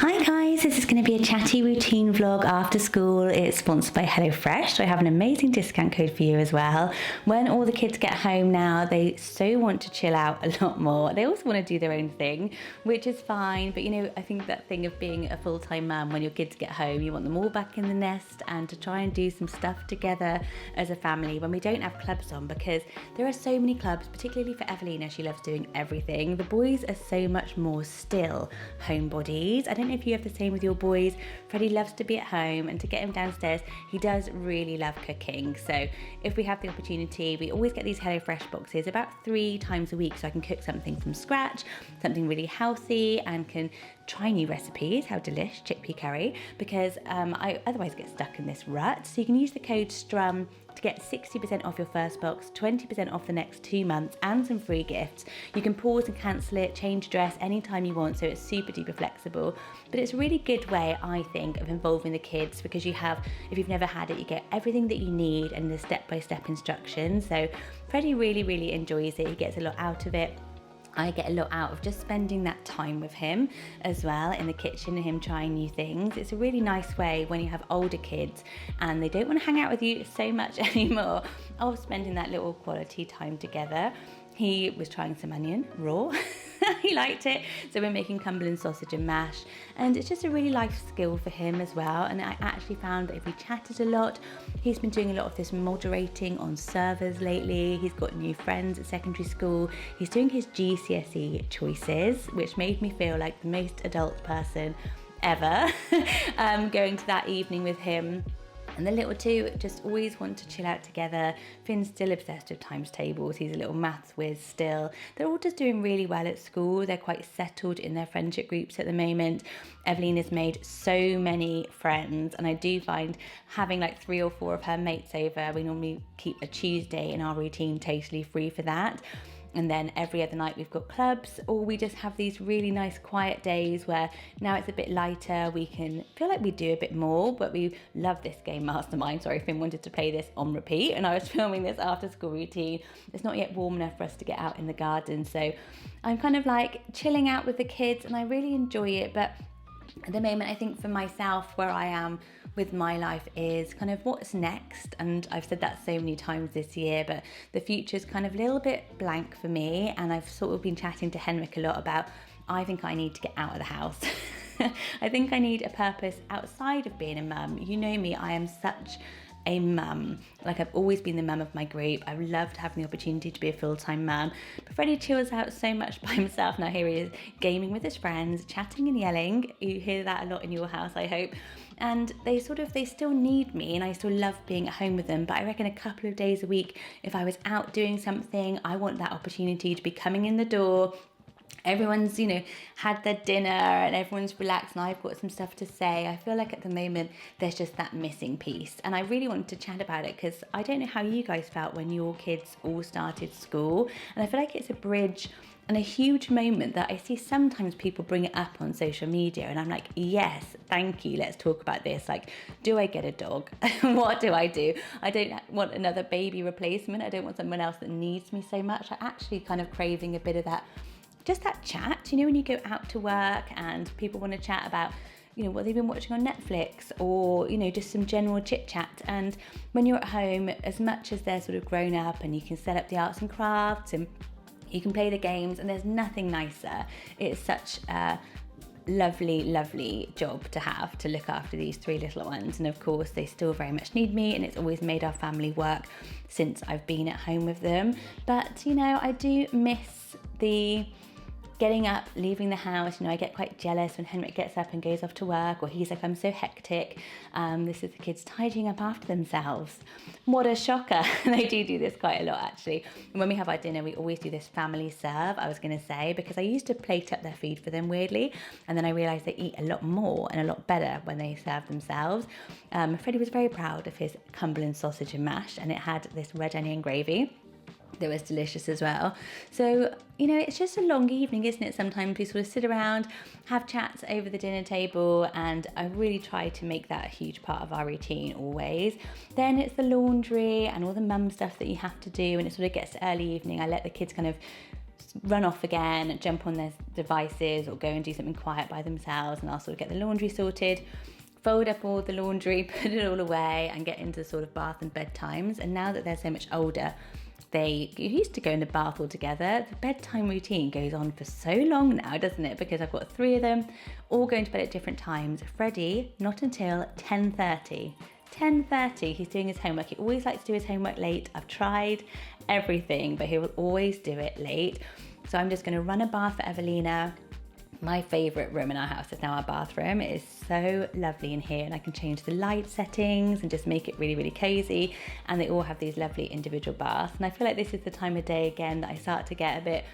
Hi guys, this is going to be a chatty routine vlog after school. It's sponsored by HelloFresh, so I have an amazing discount code for you as well. When all the kids get home now, they so want to chill out a lot more. They also want to do their own thing, which is fine, but you know, I think that thing of being a full-time mum, when your kids get home, you want them all back in the nest and to try and do some stuff together as a family when we don't have clubs on, because there are so many clubs, particularly for Evelina. She loves doing everything. The boys are so much more still homebodies. I don't know if you have the same with your boys. Freddie loves to be at home, and to get him downstairs, he does really love cooking. So if we have the opportunity, we always get these HelloFresh boxes about 3 times a week, so I can cook something from scratch, something really healthy, and can try new recipes. How delish, chickpea curry, because I otherwise get stuck in this rut. So you can use the code STRUM to get 60% off your first box, 20% off the next 2 months, and some free gifts. You can pause and cancel it, change address anytime you want, so it's super duper flexible. But it's a really good way, I think, of involving the kids, because you have, if you've never had it, you get everything that you need and the step-by-step instructions. So Freddie really enjoys it. He gets a lot out of it. I get a lot out of just spending that time with him as well in the kitchen, and him trying new things. It's a really nice way when you have older kids and they don't want to hang out with you so much anymore, of spending that little quality time together. He was trying some onion raw. He liked it. So we're making Cumberland sausage and mash, and it's just a really life skill for him as well. And I actually found that if we chatted a lot, he's been doing a lot of this moderating on servers lately. He's got new friends at secondary school. He's doing his GCSE choices, which made me feel like the most adult person ever, going to that evening with him. And the little two just always want to chill out together. Finn's still obsessed with times tables. He's a little maths whiz still. They're all just doing really well at school. They're quite settled in their friendship groups at the moment. Evelina's made so many friends, and I do find having like 3 or 4 of her mates over, we normally keep a Tuesday in our routine totally free for that. And then every other night we've got clubs, or we just have these really nice quiet days where now it's a bit lighter, we can feel like we do a bit more. But we love this game Mastermind. Sorry, Finn wanted to play this on repeat, and I was filming this after school routine. It's not yet warm enough for us to get out in the garden, so I'm kind of like chilling out with the kids, and I really enjoy it. But at the moment, I think for myself, where I am with my life is kind of what's next. And I've said that so many times this year, but the future's kind of a little bit blank for me. And I've sort of been chatting to Henrik a lot about, I think I need to get out of the house. I think I need a purpose outside of being a mum. You know me, I am such a mum. Like, I've always been the mum of my group. I've loved having the opportunity to be a full-time mum. But Freddie chills out so much by himself. Now here he is gaming with his friends, chatting and yelling. You hear that a lot in your house, I hope. And they still need me, and I still love being at home with them. But I reckon a couple of days a week, if I was out doing something, I want that opportunity to be coming in the door. Everyone's, you know, had their dinner and everyone's relaxed, and I've got some stuff to say. I feel like at the moment there's just that missing piece, and I really wanted to chat about it because I don't know how you guys felt when your kids all started school, and I feel like it's a bridge and a huge moment that I see sometimes people bring it up on social media, and I'm like, yes, thank you, let's talk about this. Like, do I get a dog? What do? I don't want another baby replacement. I don't want someone else that needs me so much. I'm actually kind of craving a bit of that, just that chat, you know, when you go out to work and people want to chat about, you know, what they've been watching on Netflix, or, you know, just some general chit chat. And when you're at home, as much as they're sort of grown up and you can set up the arts and crafts and you can play the games, and there's nothing nicer. It's such a lovely job to have, to look after these 3 little ones. And of course they still very much need me, and it's always made our family work since I've been at home with them. But you know, I do miss the getting up, leaving the house. You know, I get quite jealous when Henrik gets up and goes off to work, or he's like, I'm so hectic. This is the kids tidying up after themselves. What a shocker. They do this quite a lot, actually. And when we have our dinner, we always do this family serve, I was going to say, because I used to plate up their food for them weirdly, and then I realised they eat a lot more and a lot better when they serve themselves. Freddie was very proud of his Cumberland sausage and mash, and it had this red onion gravy that was delicious as well. So, you know, it's just a long evening, isn't it? Sometimes we sort of sit around, have chats over the dinner table, and I really try to make that a huge part of our routine always. Then it's the laundry and all the mum stuff that you have to do, and it sort of gets to early evening. I let the kids kind of run off again, jump on their devices or go and do something quiet by themselves, and I'll sort of get the laundry sorted, fold up all the laundry, put it all away, and get into sort of bath and bedtimes. And now that they're so much older, they used to go in the bath all together. The bedtime routine goes on for so long now, doesn't it? Because I've got 3 of them all going to bed at different times. Freddie, not until 10:30. 10:30, he's doing his homework. He always likes to do his homework late. I've tried everything, but he will always do it late. So I'm just going to run a bath for Evelina. My favourite room in our house is now our bathroom. It is so lovely in here, and I can change the light settings and just make it really, really cozy. And they all have these lovely individual baths. And I feel like this is the time of day again that I start to get a bit,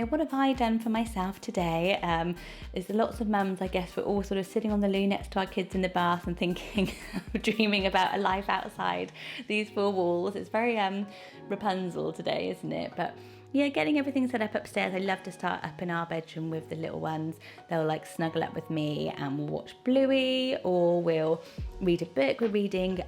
what have I done for myself today? There's lots of mums, I guess, we're all sort of sitting on the loo next to our kids in the bath and thinking, dreaming about a life outside these 4 walls. It's very Rapunzel today, isn't it? But yeah, getting everything set up upstairs. I love to start up in our bedroom with the little ones. They'll like snuggle up with me and we'll watch Bluey, or we'll read a book. We're reading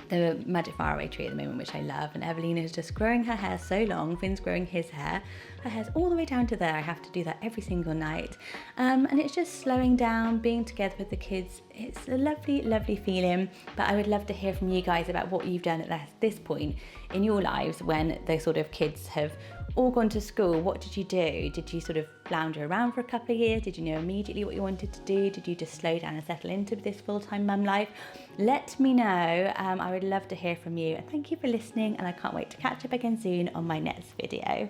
the Magic Faraway Tree at the moment, which I love, and Evelina is just growing her hair so long. Finn's growing his hair. Her hair's all the way down to there. I have to do that every single night. And it's just slowing down, being together with the kids. It's a lovely, lovely feeling. But I would love to hear from you guys about what you've done at this point in your lives when the sort of kids have all gone to school. What did you do? Did you sort of flounder around for a couple of years? Did you know immediately what you wanted to do? Did you just slow down and settle into this full-time mum life? Let me know. I would love to hear from you. And thank you for listening, and I can't wait to catch up again soon on my next video.